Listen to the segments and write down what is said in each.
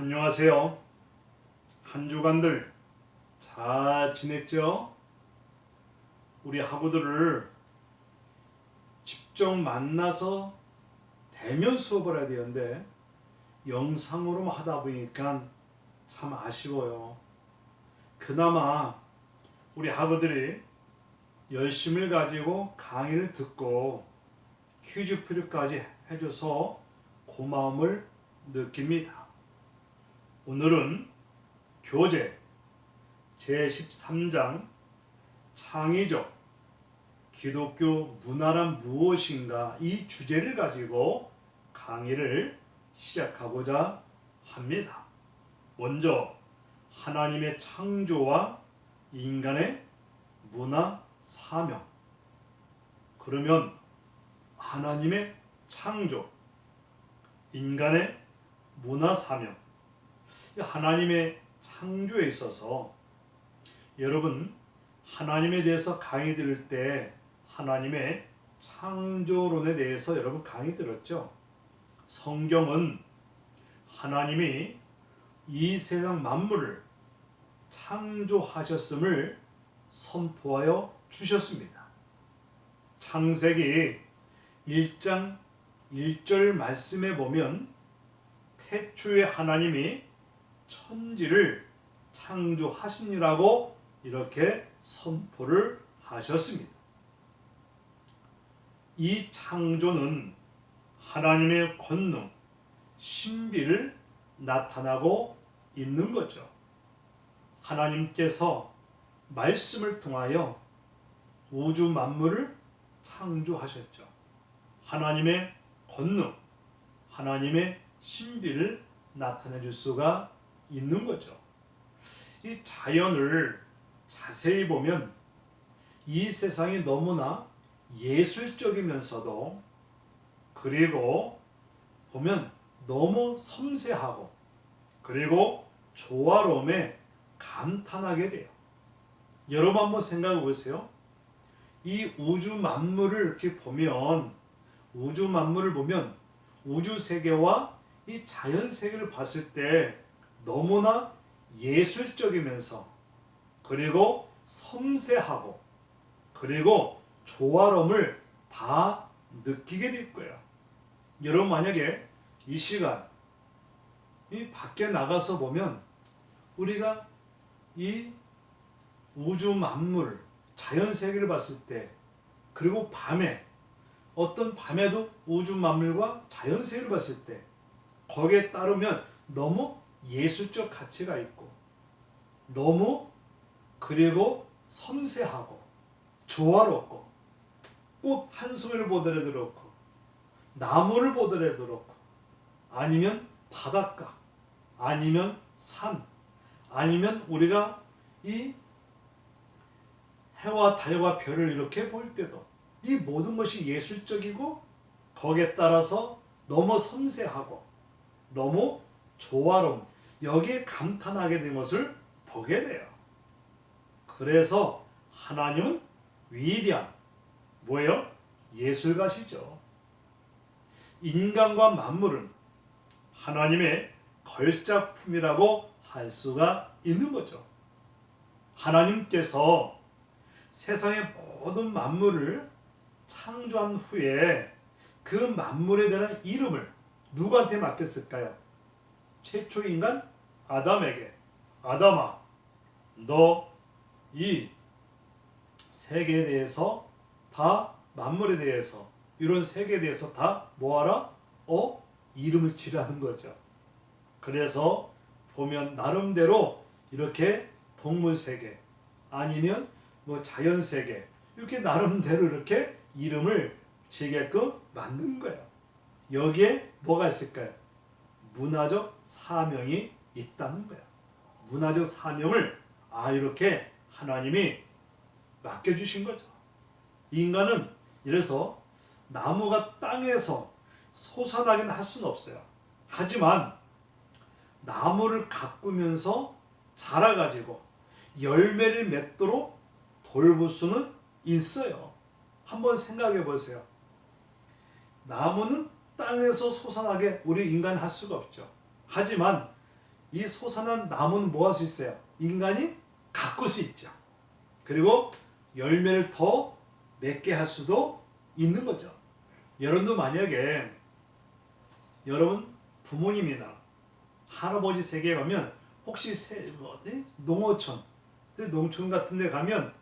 안녕하세요. 한 주간들 잘 지냈죠? 우리 학우들을 직접 만나서 대면 수업을 해야 되는데 영상으로만 하다 보니까 참 아쉬워요. 그나마 우리 학우들이 열심을 가지고 강의를 듣고 퀴즈 풀이까지 해줘서 고마움을 느낍니다. 오늘은 교재 제13장 창의적 기독교 문화란 무엇인가 이 주제를 가지고 강의를 시작하고자 합니다. 먼저 하나님의 창조와 인간의 문화 사명. 그러면 하나님의 창조, 인간의 문화 사명. 하나님의 창조에 있어서 여러분 하나님에 대해서 강의 들을 때 하나님의 창조론에 대해서 여러분 강의 들었죠? 성경은 하나님이 이 세상 만물을 창조하셨음을 선포하여 주셨습니다. 창세기 1장 1절 말씀에 보면 태초에 하나님이 천지를 창조하시니라고 이렇게 선포를 하셨습니다. 이 창조는 하나님의 권능, 신비를 나타나고 있는 거죠. 하나님께서 말씀을 통하여 우주 만물을 창조하셨죠. 하나님의 권능, 하나님의 신비를 나타내 줄 수가 있는 거죠. 이 자연을 자세히 보면 이 세상이 너무나 예술적이면서도 그리고 보면 너무 섬세하고 그리고 조화로움에 감탄하게 돼요. 여러분 한번 생각해 보세요. 이 우주 만물을 이렇게 보면 우주 만물을 보면 우주 세계와 이 자연 세계를 봤을 때 너무나 예술적이면서 그리고 섬세하고 그리고 조화로움을 다 느끼게 될 거예요. 여러분 만약에 이 시간 이 밖에 나가서 보면 우리가 이 우주 만물 자연 세계를 봤을 때 그리고 밤에 어떤 밤에도 우주 만물과 자연 세계를 봤을 때 거기에 따르면 너무 예술적 가치가 있고 너무 그리고 섬세하고 조화롭고 꽃 한 송이를 보더라도 그렇고 나무를 보더라도 그렇고 아니면 바닷가 아니면 산 아니면 우리가 이 해와 달과 별을 이렇게 볼 때도 이 모든 것이 예술적이고 거기에 따라서 너무 섬세하고 너무 조화로움 여기에 감탄하게 된 것을 보게 돼요. 그래서 하나님은 위대한 뭐예요? 예술가시죠. 인간과 만물은 하나님의 걸작품이라고 할 수가 있는 거죠. 하나님께서 세상의 모든 만물을 창조한 후에 그 만물에 대한 이름을 누구한테 맡겼을까요? 최초 인간 아담에게 아담아 너 이 세계에 대해서 다 만물에 대해서 이런 세계에 대해서 다 뭐하라? 이름을 지라는 거죠. 그래서 보면 나름대로 이렇게 동물 세계 아니면 뭐 자연 세계 이렇게 나름대로 이렇게 이름을 지게끔 만든 거예요. 여기에 뭐가 있을까요? 문화적 사명이 있다는 거예요. 문화적 사명을 이렇게 하나님이 맡겨주신 거죠. 인간은 이래서 나무가 땅에서 솟아나긴 할 수는 없어요. 하지만 나무를 가꾸면서 자라가지고 열매를 맺도록 돌볼 수는 있어요. 한번 생각해 보세요. 나무는 땅에서 솟아나게 우리 인간 할 수가 없죠. 하지만 이 솟아난 나무는 뭐 할 수 있어요? 인간이 가꿀 수 있죠. 그리고 열매를 더 맺게 할 수도 있는 거죠. 여러분도 만약에 여러분 부모님이나 할아버지 세계에 가면 혹시 농어촌, 농촌 같은 데 가면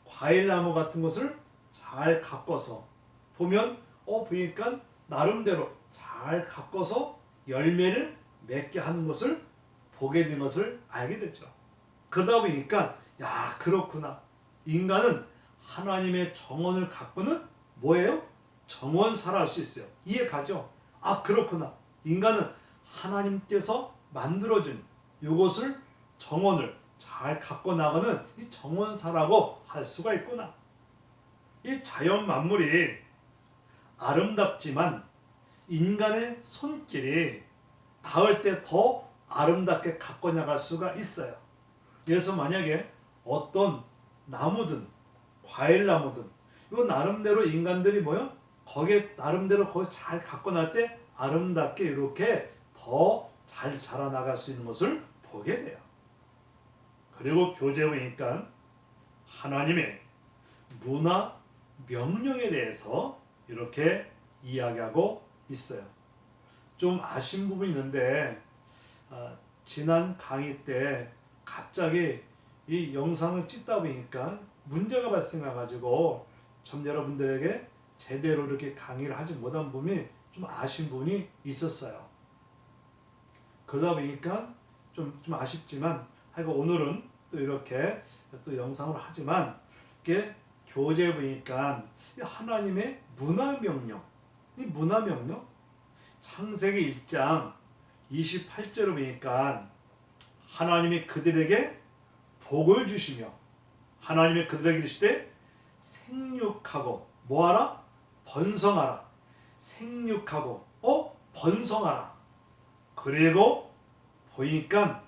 과일나무 같은 것을 잘 가꿔서 보면 보니까 나름대로 잘 가꿔서 열매를 맺게 하는 것을 보게 된 것을 알게 됐죠. 그러다 보니까 야 그렇구나. 인간은 하나님의 정원을 가꾸는 뭐예요? 정원사라 할 수 있어요. 이해 가죠? 아 그렇구나. 인간은 하나님께서 만들어준 이것을 정원을 잘 갖고 나가는 이 정원사라고 할 수가 있구나. 이 자연 만물이 아름답지만 인간의 손길이 닿을 때 더 아름답게 갖고 나갈 수가 있어요. 그래서 만약에 어떤 나무든 과일나무든 이거 나름대로 인간들이 뭐요? 거기에 나름대로 거기 잘 갖고 날 때 아름답게 이렇게 더 잘 자라나갈 수 있는 것을 보게 돼요. 그리고 교재에 보니까 하나님의 문화 명령에 대해서 이렇게 이야기하고 있어요. 좀 아쉬운 부분이 있는데 지난 강의 때 갑자기 이 영상을 찍다 보니까 문제가 발생해가지고 좀 여러분들에게 제대로 이렇게 강의를 하지 못한 부분이 좀 아쉬운 부분이 있었어요. 그러다 보니까 좀 아쉽지만 하여간 오늘은 또 이렇게 또 영상을 하지만 이게 교재에 보니까 하나님의 문화명령, 이 문화명령 창세기 1장 28절을 보니까 하나님이 그들에게 복을 주시며 하나님이 그들에게 이르시되 생육하고 뭐하라? 번성하라. 생육하고 번성하라. 그리고 보니까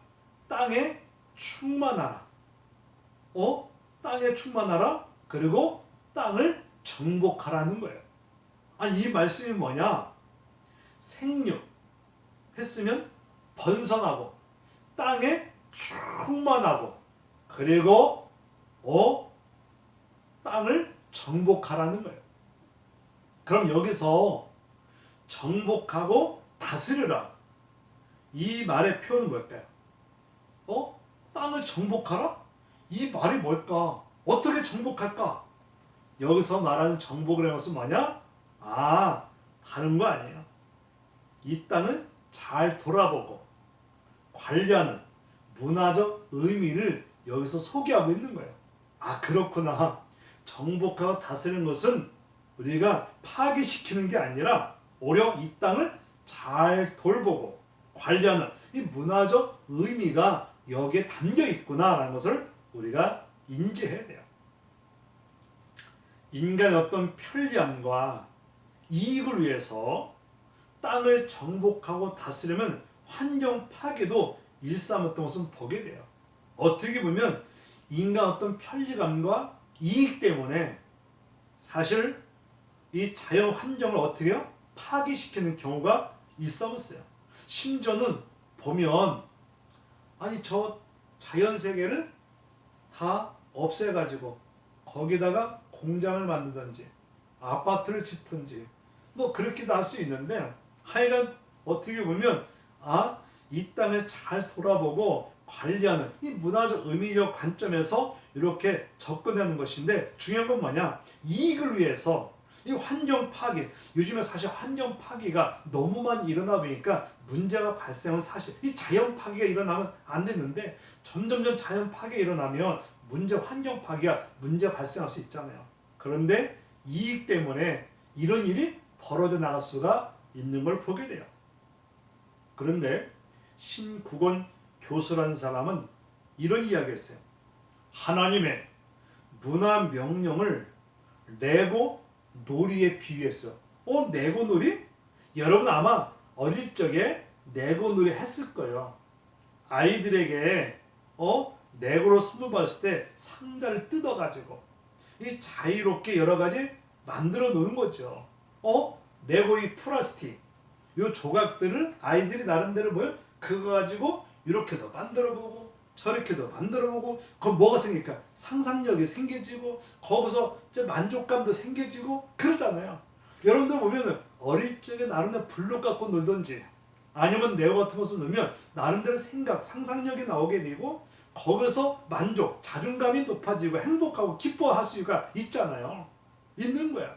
땅에 충만하라. 땅에 충만하라. 그리고 땅을 정복하라는 거예요. 아니 이 말씀이 뭐냐? 생육 했으면 번성하고 땅에 충만하고 그리고 땅을 정복하라는 거예요. 그럼 여기서 정복하고 다스려라. 이 말의 표현은 뭘까요? 땅을 정복하라? 이 말이 뭘까? 어떻게 정복할까? 여기서 말하는 정복이라는 것은 뭐냐? 다른 거 아니에요. 이 땅을 잘 돌아보고 관리하는 문화적 의미를 여기서 소개하고 있는 거예요. 그렇구나. 정복하고 다스리는 것은 우리가 파괴시키는 게 아니라 오히려 이 땅을 잘 돌보고 관리하는 이 문화적 의미가 여기에 담겨 있구나라는 것을 우리가 인지해야 돼요. 인간의 어떤 편리함과 이익을 위해서 땅을 정복하고 다스리면 환경 파괴도 일삼았던 것은 보게 돼요. 어떻게 보면 인간 어떤 편리감과 이익 때문에 사실 이 자연 환경을 어떻게 해요? 파괴시키는 경우가 있었어요. 심지어는 보면 저 자연 세계를 다 없애가지고 거기다가 공장을 만들든지 아파트를 짓든지 뭐 그렇게도 할 수 있는데 하여간 어떻게 보면 이 땅을 잘 돌아보고 관리하는 이 문화적 의미적 관점에서 이렇게 접근하는 것인데 중요한 건 뭐냐? 이익을 위해서 이 환경 파괴, 요즘에 사실 환경 파괴가 너무 많이 일어나 보니까 문제가 발생은 사실 이 자연 파괴가 일어나면 안 되는데 점점점 자연 파괴가 일어나면 환경 파괴가 문제가 발생할 수 있잖아요. 그런데 이익 때문에 이런 일이 벌어져 나갈 수가 있는 걸 보게 돼요. 그런데 신국원 교수라는 사람은 이런 이야기를 했어요. 하나님의 문화 명령을 레고 놀이에 비유했어. 레고 놀이? 여러분 아마 어릴 적에 레고 놀이 했을 거예요. 아이들에게 레고로 선물 받았을 때 상자를 뜯어가지고 이 자유롭게 여러 가지 만들어 놓는 거죠. 레고 이 플라스틱 이 조각들을 아이들이 나름대로 그거 가지고 이렇게도 만들어보고 저렇게도 만들어보고 그럼 뭐가 생길까? 상상력이 생겨지고 거기서 이제 만족감도 생겨지고 그러잖아요. 여러분들 보면은 어릴 적에 나름대로 블록 갖고 놀던지 아니면 네오 같은 것을 넣으면 나름대로 생각, 상상력이 나오게 되고 거기서 만족, 자존감이 높아지고 행복하고 기뻐할 수가 있잖아요. 있는 거야.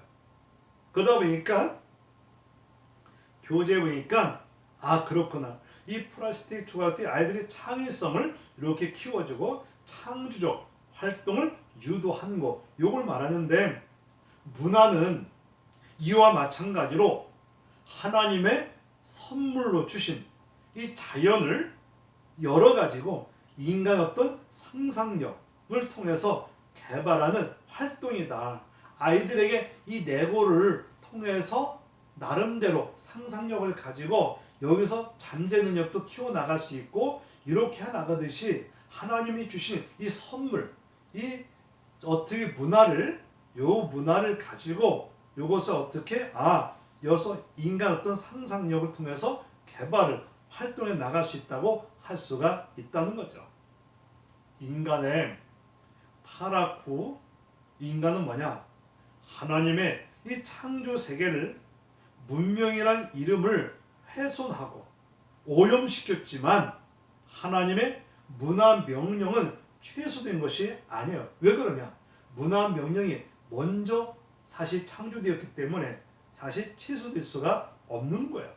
그러다 보니까 교재에 보니까 아 그렇구나. 이 플라스틱 조각 때 아이들의 창의성을 이렇게 키워주고 창조적 활동을 유도하는 거 요걸 말하는데 문화는 이와 마찬가지로 하나님의 선물로 주신 이 자연을 여러 가지고 인간의 어떤 상상력을 통해서 개발하는 활동이다. 아이들에게 이 레고를 통해서 나름대로 상상력을 가지고 여기서 잠재 능력도 키워나갈 수 있고 이렇게 해나가듯이 하나님이 주신 이 선물, 이 어떻게 요 문화를 가지고 요것을 어떻게 여기서 인간 어떤 상상력을 통해서 개발을 활동해 나갈 수 있다고 할 수가 있다는 거죠. 인간의 타락 후 인간은 뭐냐? 하나님의 이 창조 세계를 문명이란 이름을 훼손하고 오염시켰지만 하나님의 문화 명령은 최소된 것이 아니에요. 왜 그러냐? 문화 명령이 먼저 사실 창조되었기 때문에 사실 취소될 수가 없는 거예요.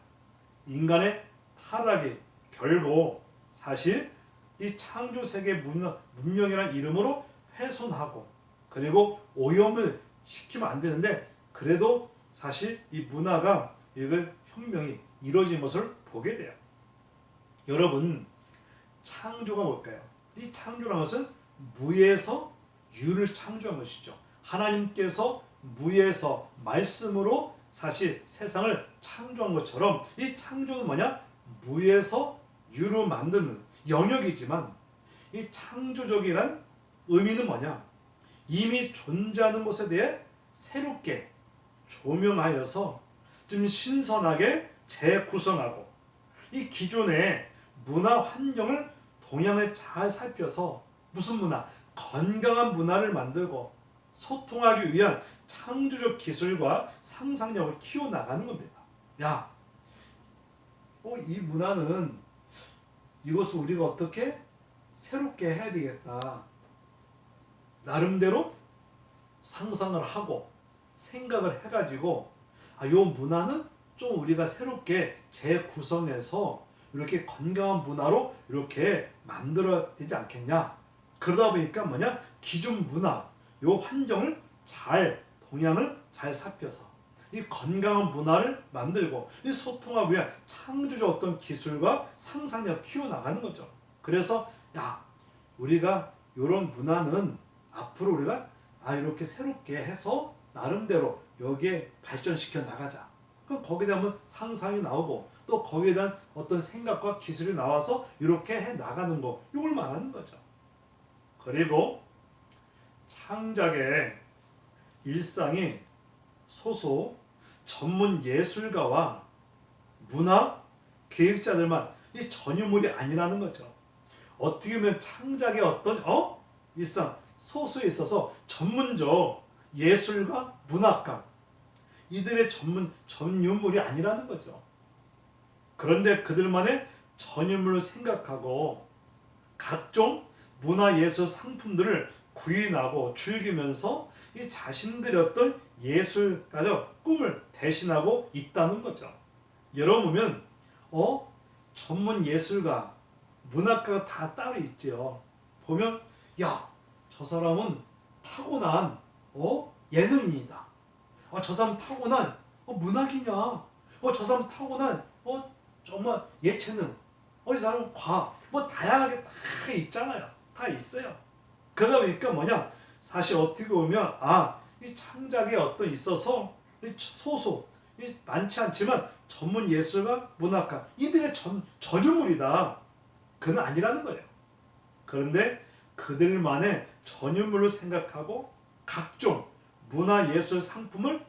인간의 타락이 결국 사실 이 창조 세계 문명이라는 이름으로 훼손하고 그리고 오염을 시키면 안 되는데 그래도 사실 이 문화가 이걸 혁명이 이루어진 것을 보게 돼요. 여러분 창조가 뭘까요? 이 창조라는 것은 무에서 유를 창조한 것이죠. 하나님께서 무에서 말씀으로 사실 세상을 창조한 것처럼 이 창조는 뭐냐? 무에서 유로 만드는 영역이지만 이 창조적이란 의미는 뭐냐? 이미 존재하는 것에 대해 새롭게 조명하여서 좀 신선하게 재구성하고 이 기존의 문화 환경을 동향을 잘 살펴서 무슨 문화? 건강한 문화를 만들고 소통하기 위한 창조적 기술과 상상력을 키워나가는 겁니다. 야, 이 문화는 이것을 우리가 어떻게 새롭게 해야 되겠다. 나름대로 상상을 하고 생각을 해가지고 요 문화는 좀 우리가 새롭게 재구성해서 이렇게 건강한 문화로 이렇게 만들어야 되지 않겠냐. 그러다 보니까 뭐냐? 기존 문화, 요 환경을 동향을 잘 살펴서 이 건강한 문화를 만들고 이 소통하기 위한 창조적 어떤 기술과 상상력 키워나가는 거죠. 그래서 우리가 이런 문화는 앞으로 우리가 이렇게 새롭게 해서 나름대로 여기에 발전시켜 나가자. 그럼 거기에 대한 상상이 나오고 또 거기에 대한 어떤 생각과 기술이 나와서 이렇게 해 나가는 거 이걸 말하는 거죠. 그리고 창작의 일상이 소수 전문 예술가와 문화 계획자들만 이 전유물이 아니라는 거죠. 어떻게 보면 창작의 어떤 일상 소수에 있어서 전문적 예술가, 문학가 이들의 전유물이 아니라는 거죠. 그런데 그들만의 전유물을 생각하고 각종 문화예술 상품들을 구인하고 즐기면서 이 자신들의 어떤 예술가적 꿈을 대신하고 있다는 거죠. 여러분 보면 전문 예술가, 문학가가 다 따로 있죠. 보면 저 사람은 타고난 예능인이다. 저 사람 타고난 문학이냐. 저 사람 타고난 정말 예체능. 이 사람은 과학. 다양하게 다 있잖아요. 다 있어요. 그러다 보니까 뭐냐? 사실 어떻게 보면 이 창작에 어떤 있어서 소수 많지 않지만 전문 예술가, 문학가 이들의 전유물이다. 그는 아니라는 거예요. 그런데 그들만의 전유물을 생각하고 각종 문화예술 상품을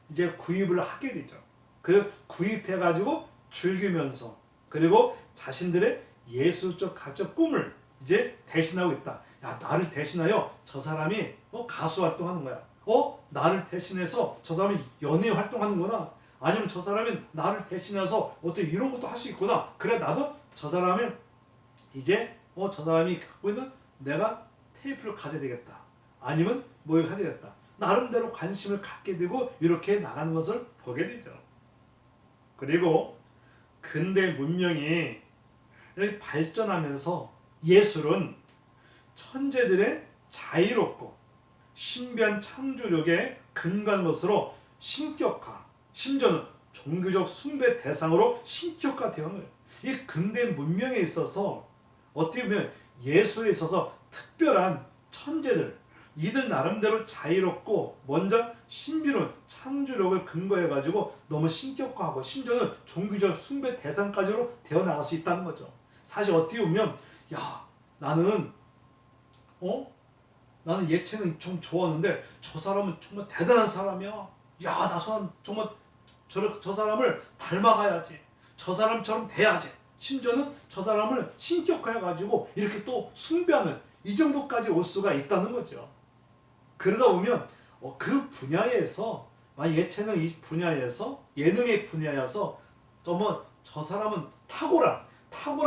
이제 구입을 하게 되죠. 그 구입해가지고 즐기면서 그리고 자신들의 예술적 가적 꿈을 이제 대신하고 있다. 야, 나를 대신하여 저 사람이 가수 활동하는 거야. 나를 대신해서 저 사람이 연예 활동하는구나. 아니면 저 사람이 나를 대신해서 어떻게 이런 것도 할 수 있구나. 그래, 나도 저 사람을 이제 저 사람이 갖고 있는 내가 테이프를 가져야 되겠다. 아니면 뭘 가져야 되겠다. 나름대로 관심을 갖게 되고 이렇게 나가는 것을 보게 되죠. 그리고 근대 문명이 이렇게 발전하면서 예술은 천재들의 자유롭고 신비한 창조력에 근거한 것으로 신격화, 심지어는 종교적 숭배 대상으로 신격화되는 거예요. 이 근대 문명에 있어서 어떻게 보면 예술에 있어서 특별한 천재들, 이들 나름대로 자유롭고 먼저 신비로운 창조력을 근거해가지고 너무 신격화하고 심지어는 종교적 숭배 대상까지로 되어나갈 수 있다는 거죠. 사실 어떻게 보면 나는 나는 예체능 좀 좋아하는데 저 사람은 정말 대단한 사람이야. 나 저 사람 정말 저 사람을 닮아가야지. 저 사람처럼 돼야지. 심지어는 저 사람을 신격화해가지고 이렇게 또 숭배하는 이 정도까지 올 수가 있다는 거죠. 그러다 보면 그 분야에서 예체능 이 분야에서 예능의 분야에서 저 사람은 탁월한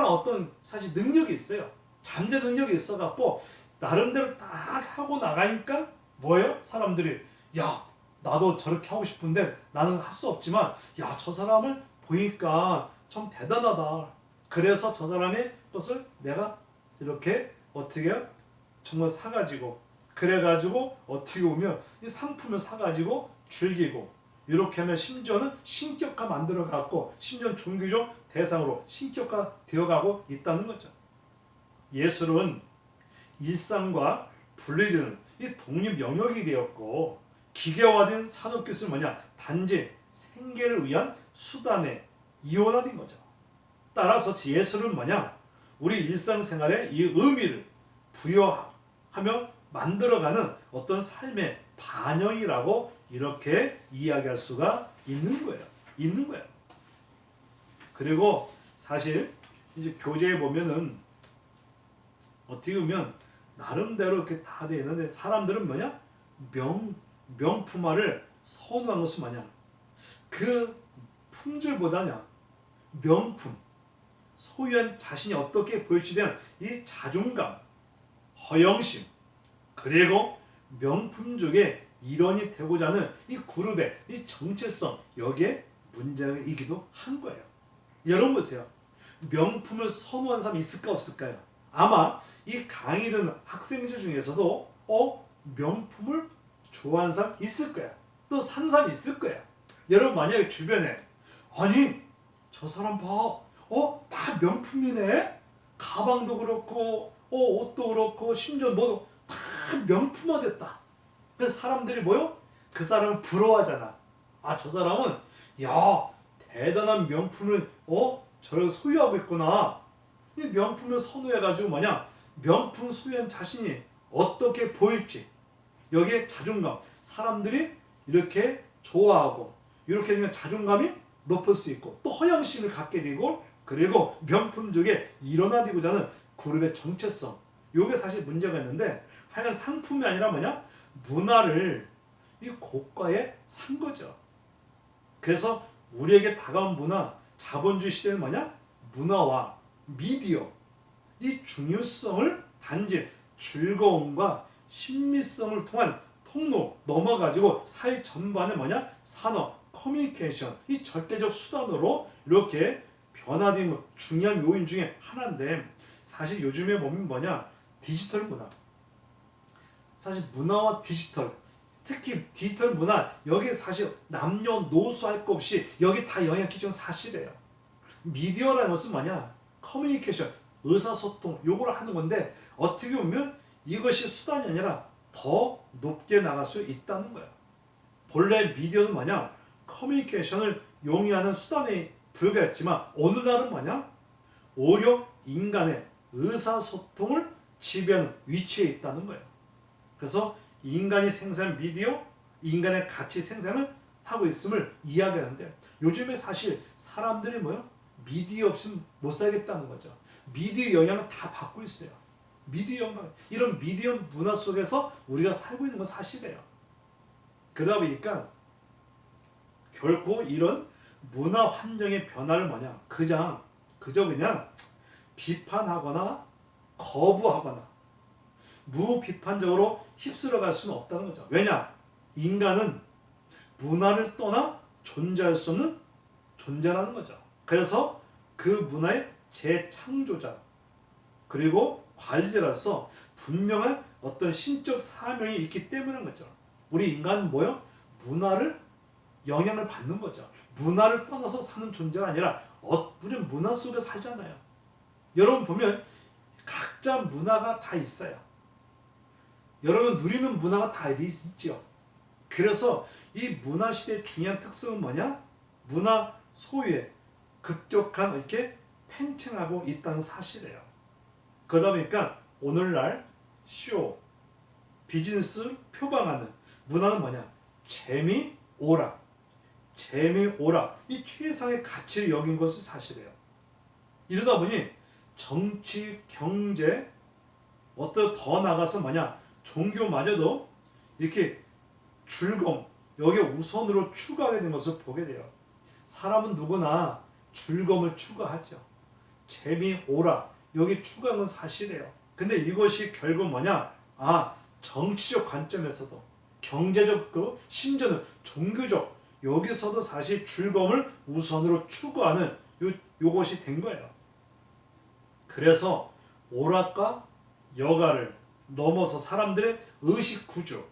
어떤 사실 능력이 있어요. 잠재 능력이 있어갖고 나름대로 딱 하고 나가니까 뭐예요? 사람들이 나도 저렇게 하고 싶은데 나는 할 수 없지만 저 사람을 보니까 좀 대단하다. 그래서 저 사람의 것을 내가 이렇게 어떻게 정말 사가지고 그래가지고 어떻게 보면 이 상품을 사가지고 즐기고 이렇게 하면 심지어는 신격화 만들어갖고 심지어는 종교적 대상으로 신격화 되어가고 있다는 거죠. 예술은 일상과 분리되는 이 독립 영역이 되었고 기계화된 산업기술은 단지 생계를 위한 수단에 이원화된 거죠. 따라서 예술은 우리 일상생활에 이 의미를 부여하며 만들어가는 어떤 삶의 반영이라고 이렇게 이야기할 수가 있는 거예요. 그리고 사실 이제 교재에 보면은 어떻게 보면 나름대로 이렇게 다 돼 있는데 사람들은 명품화를 선호한 것은 그 품질보다냐 명품 소유한 자신이 어떻게 보일지 대한 이 자존감, 허영심, 그리고 명품족의 일원이 되고자 하는 이 그룹의 이 정체성, 여기에 문제이기도 한 거예요. 여러분 보세요. 명품을 선호하는 사람이 있을까 없을까요? 아마 이 강의 듣는 학생들 중에서도 명품을 좋아하는 사람 있을 거야. 또 사는 사람이 있을 거야. 여러분 만약에 주변에 아니 저 사람 봐. 다 명품이네. 가방도 그렇고 옷도 그렇고 심지어 뭐도 다 명품화 됐다. 그래서 사람들이 그 사람을 부러워하잖아. 저 사람은 대단한 명품을 저를 소유하고 있구나. 이 명품을 선호해가지고 명품 소유한 자신이 어떻게 보일지 여기에 자존감, 사람들이 이렇게 좋아하고 이렇게 되면 자존감이 높을 수 있고 또 허영심을 갖게 되고 그리고 명품족에 일어나고자 하는 그룹의 정체성, 이게 사실 문제가 있는데 하여간 상품이 아니라 문화를 이 고가에 산 거죠. 그래서 우리에게 다가온 문화, 자본주의 시대는 문화와 미디어 이 중요성을 단지 즐거움과 신미성을 통한 통로 넘어가지고 사회 전반에 산업, 커뮤니케이션 이 절대적 수단으로 이렇게 변화된 중요한 요인 중에 하나인데 사실 요즘에 보면 디지털 문화, 사실 문화와 디지털, 특히 디지털 문화 여기 사실 남녀노소 할 것 없이 여기 다 영향 끼치는 사실이에요. 미디어라는 것은 커뮤니케이션, 의사소통 요거를 하는 건데 어떻게 보면 이것이 수단이 아니라 더 높게 나갈 수 있다는 거예요. 본래 미디어는 커뮤니케이션을 용이하는 수단에 불과했지만 오늘날은 오히려 인간의 의사소통을 지배하는 위치에 있다는 거예요. 그래서 인간이 생산한 미디어, 인간의 가치 생산을 하고 있음을 이야기하는데 요즘에 사실 사람들이 미디어 없이는 못 살겠다는 거죠. 미디어 영향을 다 받고 있어요. 미디어 영향, 이런 미디어 문화 속에서 우리가 살고 있는 건 사실이에요. 그러다 보니까 결코 이런 문화 환경의 변화를 그저 그냥 비판하거나 거부하거나 무비판적으로 휩쓸어 갈 수는 없다는 거죠. 왜냐? 인간은 문화를 떠나 존재할 수 없는 존재라는 거죠. 그래서 그 문화의 재창조자 그리고 관리자로서 분명한 어떤 신적 사명이 있기 때문인 거죠. 우리 인간은 뭐요? 문화를 영향을 받는 거죠. 문화를 떠나서 사는 존재가 아니라 우리는 문화 속에 살잖아요. 여러분 보면 각자 문화가 다 있어요. 여러분 누리는 문화가 다 있죠. 그래서 이 문화 시대의 중요한 특성은 뭐냐? 문화 소유에 급격한 이렇게 팽창하고 있다는 사실이에요. 그러다 보니까 오늘날 비즈니스 표방하는 문화는 뭐냐? 재미, 오락, 이 최상의 가치를 여긴 것이 사실이에요. 이러다 보니 정치, 경제, 더 나가서 종교마저도 이렇게 즐거움, 여기에 우선으로 추구하게 된 것을 보게 돼요. 사람은 누구나 즐거움을 추구하죠. 재미, 오락, 여기 추구한 건 사실이에요. 근데 이것이 결국 정치적 관점에서도, 경제적, 심지어는 종교적, 여기서도 사실 즐거움을 우선으로 추구하는 요것이 된 거예요. 그래서 오락과 여가를 넘어서 사람들의 의식 구조,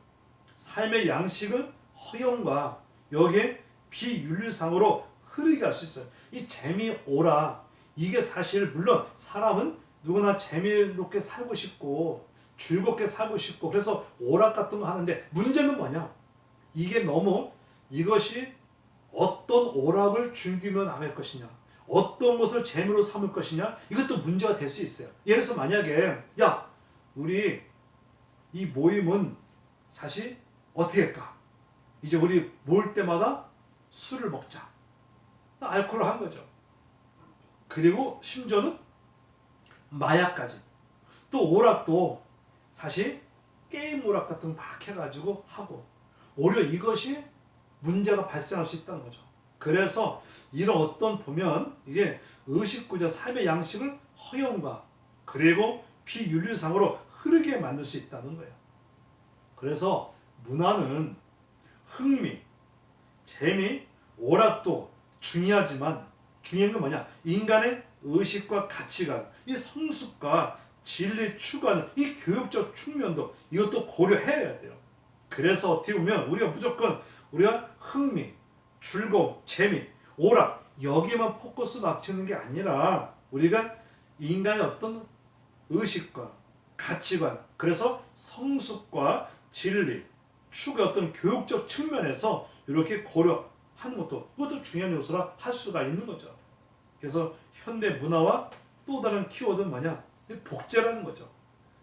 삶의 양식은 허영과 여기에 비윤리상으로 흐르게 할 수 있어요. 이 재미, 오락, 이게 사실 물론 사람은 누구나 재미롭게 살고 싶고 즐겁게 살고 싶고 그래서 오락 같은 거 하는데 문제는 뭐냐? 이것이 어떤 오락을 즐기며 나갈 것이냐, 어떤 것을 재미로 삼을 것이냐, 이것도 문제가 될 수 있어요. 예를 들어서 만약에 우리 이 모임은 사실 어떻게 할까? 이제 우리 모일 때마다 술을 먹자. 알코올을 한 거죠. 그리고 심지어는 마약까지. 또 오락도 사실 게임 오락 같은 거 막 해가지고 하고 오히려 이것이 문제가 발생할 수 있다는 거죠. 그래서 이런 보면 이게 의식구조, 삶의 양식을 허용과 그리고 비윤리상으로 흐르게 만들 수 있다는 거예요. 그래서 문화는 흥미, 재미, 오락도 중요하지만 중요한 건 뭐냐? 인간의 의식과 가치관, 이 성숙과 진리 추구하는 이 교육적 측면도 이것도 고려해야 돼요. 그래서 어떻게 보면 우리가 흥미, 즐거움, 재미, 오락 여기에만 포커스 맞추는 게 아니라 우리가 인간의 어떤 의식과 가치관, 그래서 성숙과 진리, 추구의 어떤 교육적 측면에서 이렇게 고려하는 그것도 중요한 요소라 할 수가 있는 거죠. 그래서 현대 문화와 또 다른 키워드는 이 복제라는 거죠.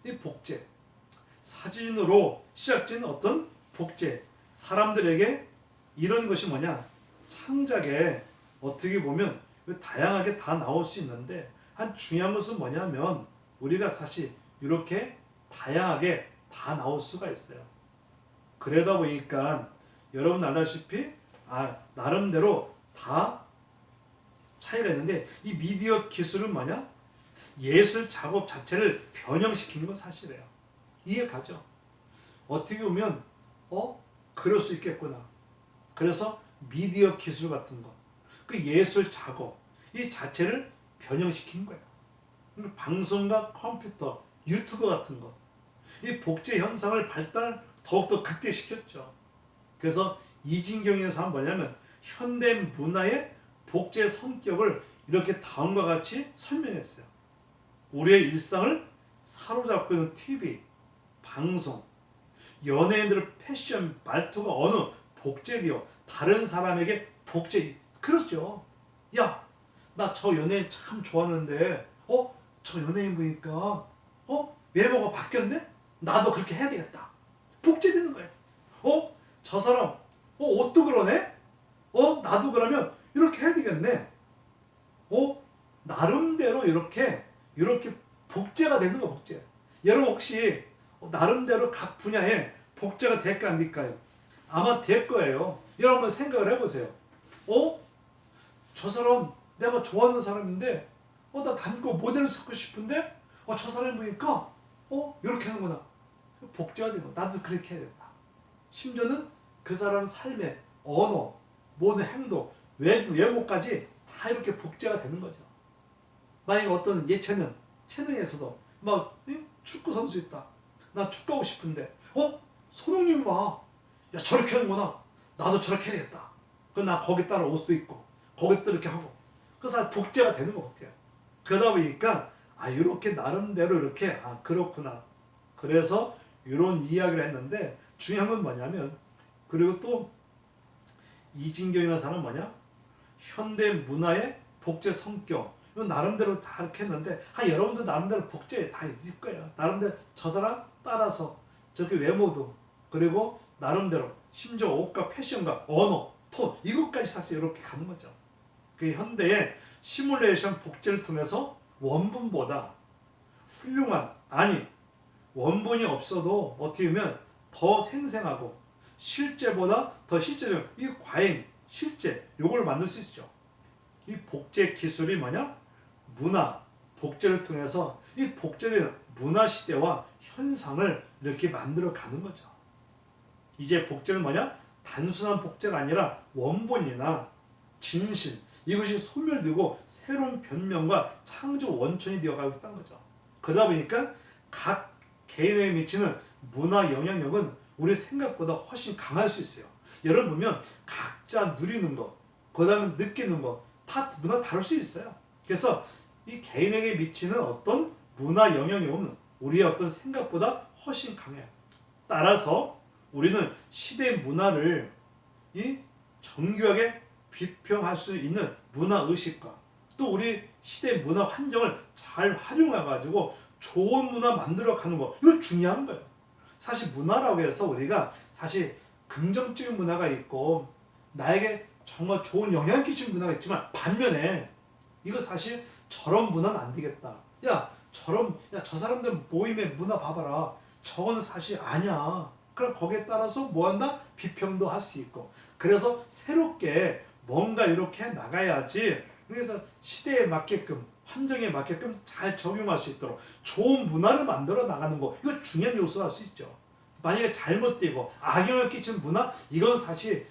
이 복제. 사진으로 시작된 어떤 복제. 사람들에게 이런 것이 창작에 어떻게 보면 다양하게 다 나올 수 있는데 한 중요한 것은 뭐냐면 우리가 사실 이렇게 다양하게 다 나올 수가 있어요. 그러다 보니까 여러분 알다시피 나름대로 다 차이가 있는데 이 미디어 기술은 예술 작업 자체를 변형시키는 건 사실이에요. 이해가죠? 어떻게 보면 그럴 수 있겠구나. 그래서 미디어 기술 같은 거, 그 예술 작업 이 자체를 변형시킨 거예요. 방송과 컴퓨터, 유튜브 같은 거, 이 복제 현상을 더욱더 극대시켰죠. 그래서 이진경에서 뭐냐면 현대 문화의 복제 성격을 이렇게 다음과 같이 설명했어요. 우리의 일상을 사로잡고 있는 TV, 방송, 연예인들의 패션, 말투가 어느 복제되어 다른 사람에게 그렇죠. 나 저 연예인 참 좋아하는데 저 연예인 보니까 외모가 바뀌었네? 나도 그렇게 해야 되겠다. 복제되는 거예요. 저 사람 옷도 그러네? 나도 그러면 이렇게 해야 되겠네. 나름대로 이렇게 복제가 되는 거 복제. 여러분 혹시 나름대로 각 분야에 복제가 될까 안 될까요? 아마 될 거예요. 여러분 한번 생각을 해보세요. 저 사람 내가 좋아하는 사람인데 나 닮고 모델을 쓰고 싶은데 저 사람 보니까 이렇게 하는구나. 복제가 되는 거. 나도 그렇게 해야겠다. 심지어는 그 사람 삶의 언어, 모든 행동, 외모까지 다 이렇게 복제가 되는 거죠. 만약에 어떤 체능에서도 막 축구 선수 있다. 나 축구하고 싶은데 손흥민 봐. 야 저렇게 하는구나. 나도 저렇게 해야겠다. 그럼 나 거기 따라 옷도 입고 거기 또 이렇게 하고 그 사람 복제가 되는 거 복제. 그러다 보니까 이렇게 나름대로 이렇게 그렇구나. 그래서 이런 이야기를 했는데 중요한 건 뭐냐면 그리고 또 이진경이라는 사람은 뭐냐? 현대 문화의 복제 성격. 이건 나름대로 다 이렇게 했는데 여러분도 나름대로 복제 다 있을 거예요. 나름대로 저 사람 따라서 저렇게 외모도 그리고 나름대로 심지어 옷과 패션과 언어, 톤 이것까지 사실 이렇게 가는 거죠. 그 현대의 시뮬레이션 복제를 통해서 원본보다 훌륭한 원본이 없어도 어떻게 보면 더 생생하고 실제보다 더 실제적 이 과잉 실제 요걸 만들 수 있죠. 이 복제 기술이 뭐냐? 문화 복제를 통해서 이 복제된 문화 시대와 현상을 이렇게 만들어 가는 거죠. 이제 복제는 뭐냐? 단순한 복제가 아니라 원본이나 진실 이것이 소멸되고 새로운 변명과 창조 원천이 되어가고 있다는 거죠. 그러다 보니까 각 개인에게 미치는 문화 영향력은 우리 생각보다 훨씬 강할 수 있어요. 여러분 보면 각자 누리는 거, 그 다음에 느끼는 거 다 문화 다를 수 있어요. 그래서 이 개인에게 미치는 어떤 문화 영향력은 우리의 어떤 생각보다 훨씬 강해요. 따라서 우리는 시대 문화를 정교하게 비평할 수 있는 문화의식과 또 우리 시대 문화 환경을 잘 활용해가지고 좋은 문화 만들어가는 거 이거 중요한 거예요. 사실 문화라고 해서 우리가 사실 긍정적인 문화가 있고 나에게 정말 좋은 영향을 끼치는 문화가 있지만 반면에 이거 사실 저런 문화는 안 되겠다. 저 사람들 모임의 문화 봐봐라. 저건 사실 아니야. 그럼 거기에 따라서 뭐 한다? 비평도 할 수 있고. 그래서 새롭게 뭔가 이렇게 나가야지. 그래서 시대에 맞게끔 환경에 맞게끔 잘 적용할 수 있도록 좋은 문화를 만들어 나가는 거 이거 중요한 요소가 할 수 있죠. 만약에 잘못되고 악영향을 끼치는 문화 이건 사실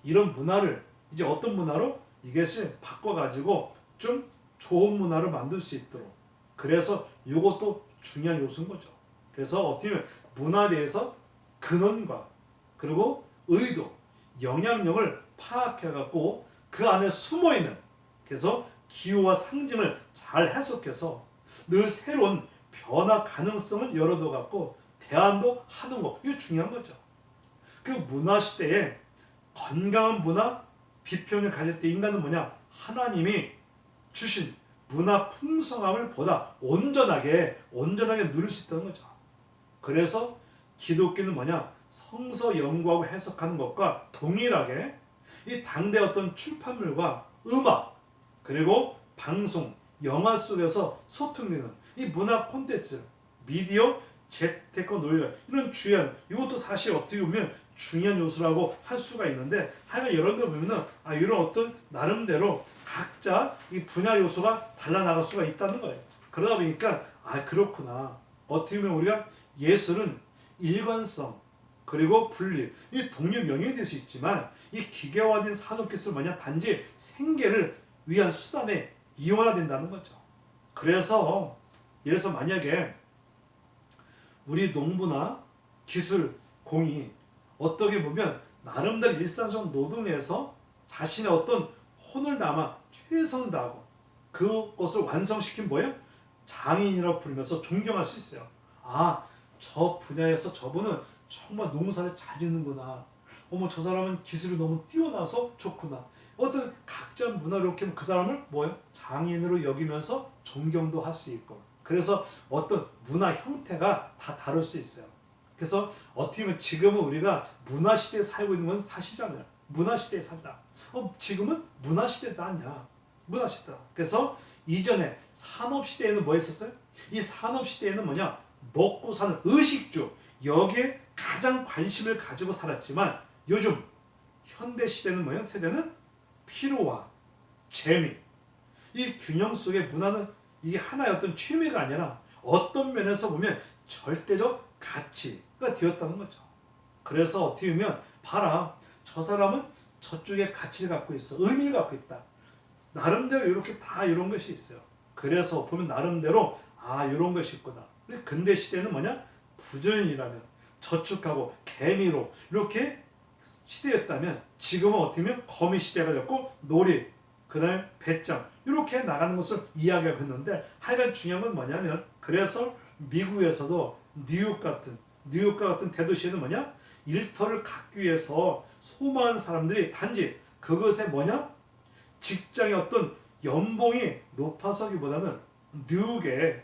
이런 문화를 이제 어떤 문화로 이것을 바꿔가지고 좀 좋은 문화를 만들 수 있도록 그래서 이것도 중요한 요소인 거죠. 그래서 어떻게 보면 문화에 대해서 근원과 그리고 의도, 영향력을 파악해갖고 그 안에 숨어있는 그래서 기호와 상징을 잘 해석해서 늘 새로운 변화 가능성을 열어둬갖고 대안도 하는 거 이거 중요한 거죠. 그 문화 시대에 건강한 문화 비평을 가질 때 인간은 뭐냐? 하나님이 주신 문화 풍성함을 보다 온전하게 누릴 수 있다는 거죠. 그래서 기독교는 뭐냐? 성서 연구하고 해석하는 것과 동일하게 이 당대 어떤 출판물과 음악 그리고 방송, 영화 속에서 소통되는 이 문화 콘텐츠, 미디어, 재테크 논리 이런 주연 이것도 사실 어떻게 보면 중요한 요소라고 할 수가 있는데 하여간 여러분들 보면은 이런 어떤 나름대로 각자 이 분야 요소가 달라나갈 수가 있다는 거예요. 그러다 보니까 그렇구나. 어떻게 보면 우리가 예술은 일관성 그리고 분리 이 독립 영역이 될 수 있지만 이 기계화된 산업기술 뭐냐 단지 생계를 위한 수단에 이용해야 된다는 거죠. 그래서 예를 들어서 만약에 우리 농부나 기술 공이 어떻게 보면 나름대로 일상적 노동에서 자신의 어떤 혼을 담아 최선을 다하고 그것을 완성시킨 뭐예요? 장인이라고 부르면서 존경할 수 있어요. 저 분야에서 저분은 정말 농사를 잘 짓는구나. 저 사람은 기술이 너무 뛰어나서 좋구나. 어떤 각자 문화를 이렇게 그 사람을 뭐예요? 장인으로 여기면서 존경도 할 수 있고. 그래서 어떤 문화 형태가 다 다를 수 있어요. 그래서 어떻게 보면 지금은 우리가 문화시대에 살고 있는 건 사실이잖아요. 문화시대에 산다. 지금은 문화시대도 아니야. 문화시대다. 그래서 이전에 산업시대에는 뭐 했었어요? 이 산업시대에는 뭐냐? 먹고 사는 의식주, 여기에 가장 관심을 가지고 살았지만 요즘 현대시대는 뭐예요? 세대는 피로와 재미, 이 균형 속의 문화는 이게 하나의 어떤 취미가 아니라 어떤 면에서 보면 절대적 가치가 되었다는 거죠. 그래서 어떻게 보면 봐라, 저 사람은 저쪽에 가치를 갖고 있어, 의미를 갖고 있다. 나름대로 이렇게 다 이런 것이 있어요. 그래서 보면 나름대로 이런 것이 있구나. 근데 근대 시대는 뭐냐? 부전이라면 저축하고 개미로 이렇게 시대였다면 지금은 어떻게 보면 거미 시대가 됐고 놀이, 그다음에 배짱 이렇게 나가는 것을 이야기하고 있는데 하여간 중요한 건 뭐냐면 그래서 미국에서도 뉴욕과 같은 대도시에는 뭐냐? 일터를 갖기 위해서 소많은 사람들이 단지 그것에 뭐냐? 직장의 어떤 연봉이 높아서기보다는 뉴욕의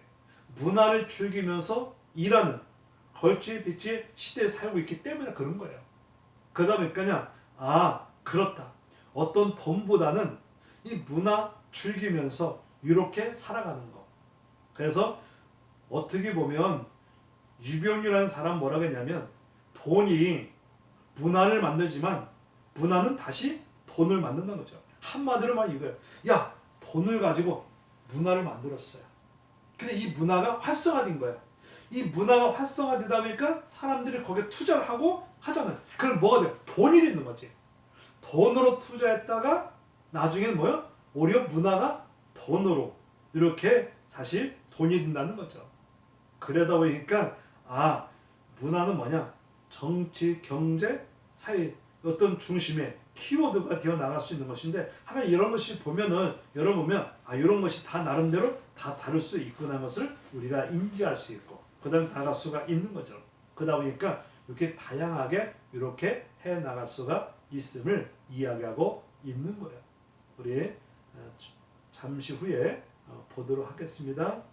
문화를 즐기면서 일하는 걸치비치 시대에 살고 있기 때문에 그런 거예요. 그러다 보니까 그렇다. 어떤 돈보다는 이 문화 즐기면서 이렇게 살아가는 거. 그래서 어떻게 보면 유병규라는 사람 뭐라고 했냐면 돈이 문화를 만들지만 문화는 다시 돈을 만든다는 거죠. 한마디로 말 이거예요. 야, 돈을 가지고 문화를 만들었어요. 근데 이 문화가 활성화된 거예요. 이 문화가 활성화되다 보니까 사람들이 거기에 투자를 하고 하잖아요. 그럼 뭐가 돼요? 돈이 되는 거지. 돈으로 투자했다가 나중에는 뭐요? 오히려 문화가 돈으로 이렇게 사실 돈이 된다는 거죠. 그러다 보니까 문화는 뭐냐? 정치, 경제, 사회 어떤 중심의 키워드가 되어 나갈 수 있는 것인데 하나 이런 것이 보면은 여러분 보면 이런 것이 다 나름대로 다 다를 수 있구나 것을 우리가 인지할 수 있고 그다음 나갈 수가 있는 거죠. 그러다 보니까 이렇게 다양하게 이렇게 해 나갈 수가 있음을 이야기하고 있는 거예요. 우리 잠시 후에 보도록 하겠습니다.